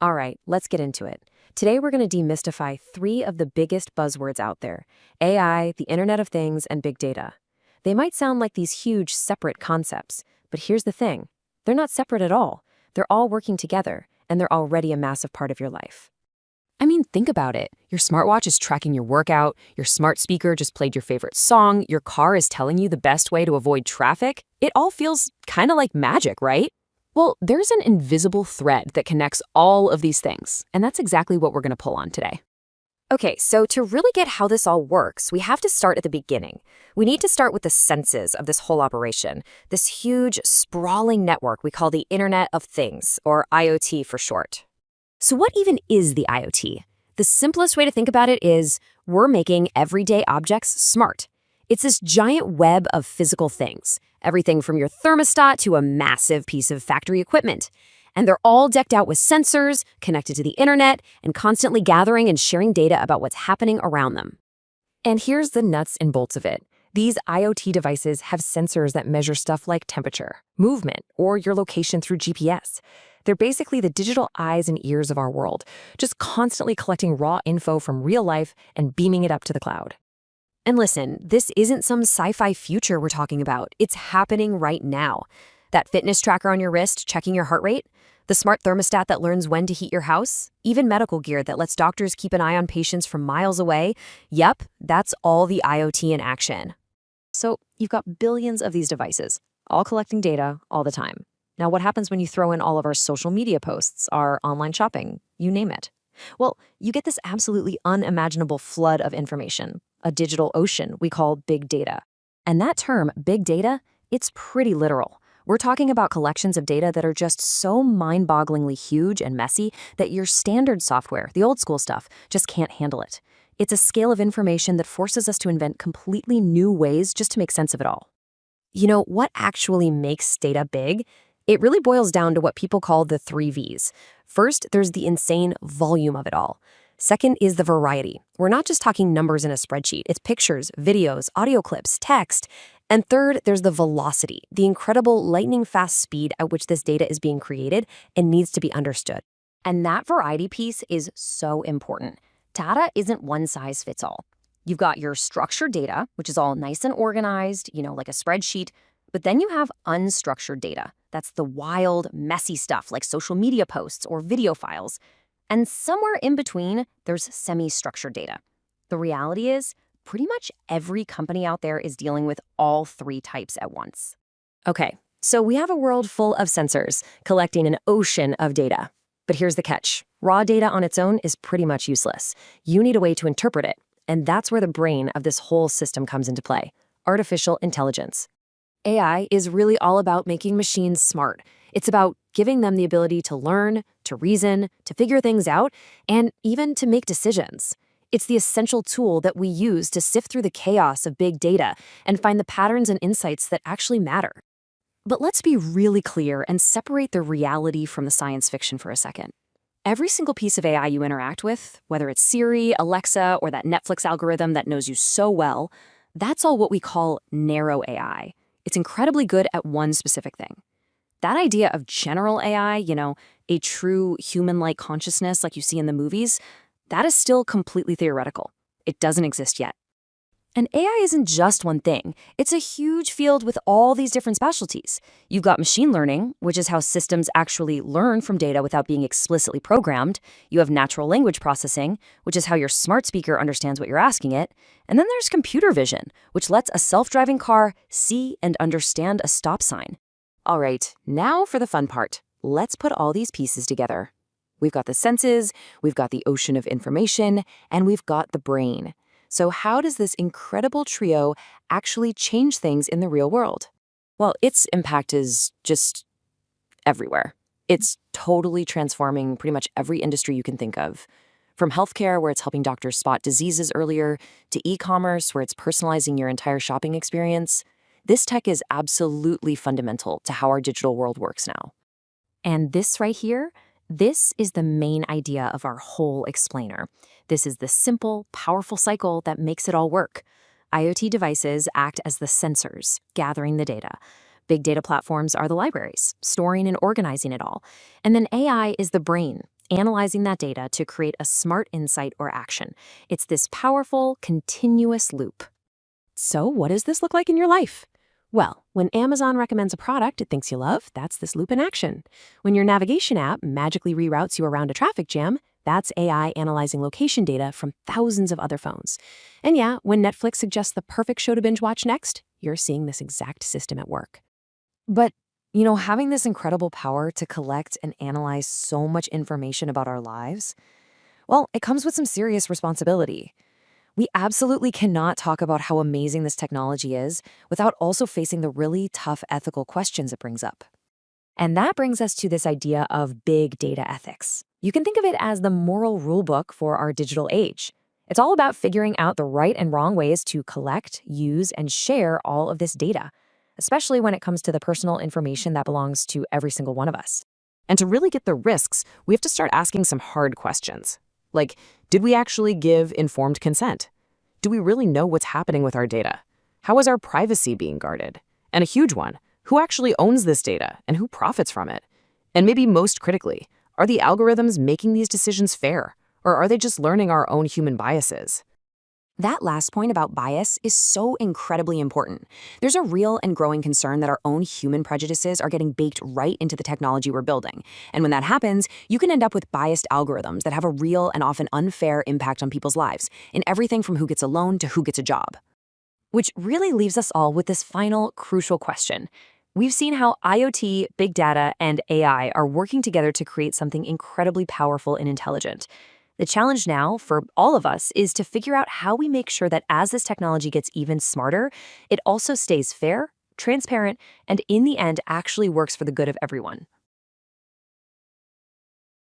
All right, let's get into it. Today we're going to demystify three of the biggest buzzwords out there: AI, the Internet of Things, and big data. They might sound like these huge, separate concepts, but here's the thing. They're not separate at all. They're all working together, and they're already a massive part of your life. I mean, think about it. Your smartwatch is tracking your workout, your smart speaker just played your favorite song, your car is telling you the best way to avoid traffic. It all feels kind of like magic, right? Well, there's an invisible thread that connects all of these things, and that's exactly what we're going to pull on today. Okay, so to really get how this all works, we have to start at the beginning. We need to start with the senses of this whole operation, this huge, sprawling network we call the Internet of Things, or IoT for short. So what even is the IoT? The simplest way to think about it is we're making everyday objects smart. It's this giant web of physical things, everything from your thermostat to a massive piece of factory equipment. And they're all decked out with sensors, connected to the internet, and constantly gathering and sharing data about what's happening around them. And here's the nuts and bolts of it. These IoT devices have sensors that measure stuff like temperature, movement, or your location through GPS. They're basically the digital eyes and ears of our world, just constantly collecting raw info from real life and beaming it up to the cloud. And listen, this isn't some sci-fi future we're talking about. It's happening right now. That fitness tracker on your wrist checking your heart rate, the smart thermostat that learns when to heat your house, even medical gear that lets doctors keep an eye on patients from miles away. Yep, that's all the IoT in action. So you've got billions of these devices, all collecting data all the time. Now, what happens when you throw in all of our social media posts, our online shopping, you name it? Well, you get this absolutely unimaginable flood of information, a digital ocean we call big data. And that term, big data, it's pretty literal. We're talking about collections of data that are just so mind-bogglingly huge and messy that your standard software, the old school stuff, just can't handle it. It's a scale of information that forces us to invent completely new ways just to make sense of it all. You know, what actually makes data big? It really boils down to what people call the 3 V's. First, there's the insane volume of it all. Second is the variety. We're not just talking numbers in a spreadsheet. It's pictures, videos, audio clips, text. And third, there's the velocity, the incredible lightning-fast speed at which this data is being created and needs to be understood. And that variety piece is so important. Data isn't one size fits all. You've got your structured data, which is all nice and organized, like a spreadsheet. But then you have unstructured data. That's the wild, messy stuff like social media posts or video files. And somewhere in between, there's semi-structured data. The reality is, pretty much every company out there is dealing with all 3 types at once. Okay, so we have a world full of sensors collecting an ocean of data. But here's the catch. Raw data on its own is pretty much useless. You need a way to interpret it. And that's where the brain of this whole system comes into play: artificial intelligence. AI is really all about making machines smart. It's about giving them the ability to learn, to reason, to figure things out, and even to make decisions. It's the essential tool that we use to sift through the chaos of big data and find the patterns and insights that actually matter. But let's be really clear and separate the reality from the science fiction for a second. Every single piece of AI you interact with, whether it's Siri, Alexa, or that Netflix algorithm that knows you so well, that's all what we call narrow AI. It's incredibly good at one specific thing. That idea of general AI, a true human-like consciousness like you see in the movies, that is still completely theoretical. It doesn't exist yet. And AI isn't just one thing. It's a huge field with all these different specialties. You've got machine learning, which is how systems actually learn from data without being explicitly programmed. You have natural language processing, which is how your smart speaker understands what you're asking it. And then there's computer vision, which lets a self-driving car see and understand a stop sign. All right, now for the fun part. Let's put all these pieces together. We've got the senses, we've got the ocean of information, and we've got the brain. So how does this incredible trio actually change things in the real world? Well, its impact is just everywhere. It's totally transforming pretty much every industry you can think of. From healthcare, where it's helping doctors spot diseases earlier, to e-commerce, where it's personalizing your entire shopping experience. This tech is absolutely fundamental to how our digital world works now. And this right here, this is the main idea of our whole explainer. This is the simple, powerful cycle that makes it all work. IoT devices act as the sensors, gathering the data. Big data platforms are the libraries, storing and organizing it all. And then AI is the brain. analyzing that data to create a smart insight or action. It's this powerful, continuous loop. So what does this look like in your life? Well, when Amazon recommends a product it thinks you love, that's this loop in action. When your navigation app magically reroutes you around a traffic jam, that's AI analyzing location data from thousands of other phones. And yeah, when Netflix suggests the perfect show to binge watch next, you're seeing this exact system at work. But, having this incredible power to collect and analyze so much information about our lives, well, it comes with some serious responsibility. We absolutely cannot talk about how amazing this technology is without also facing the really tough ethical questions it brings up. And that brings us to this idea of big data ethics. You can think of it as the moral rulebook for our digital age. It's all about figuring out the right and wrong ways to collect, use, and share all of this data, especially when it comes to the personal information that belongs to every single one of us. And to really get the risks, we have to start asking some hard questions. Like, did we actually give informed consent? Do we really know what's happening with our data? How is our privacy being guarded? And a huge one, who actually owns this data and who profits from it? And maybe most critically, are the algorithms making these decisions fair? Or are they just learning our own human biases? That last point about bias is so incredibly important. There's a real and growing concern that our own human prejudices are getting baked right into the technology we're building. And when that happens, you can end up with biased algorithms that have a real and often unfair impact on people's lives, in everything from who gets a loan to who gets a job. Which really leaves us all with this final crucial question. We've seen how IoT, big data, and AI are working together to create something incredibly powerful and intelligent. The challenge now for all of us is to figure out how we make sure that as this technology gets even smarter, it also stays fair, transparent, and in the end actually works for the good of everyone.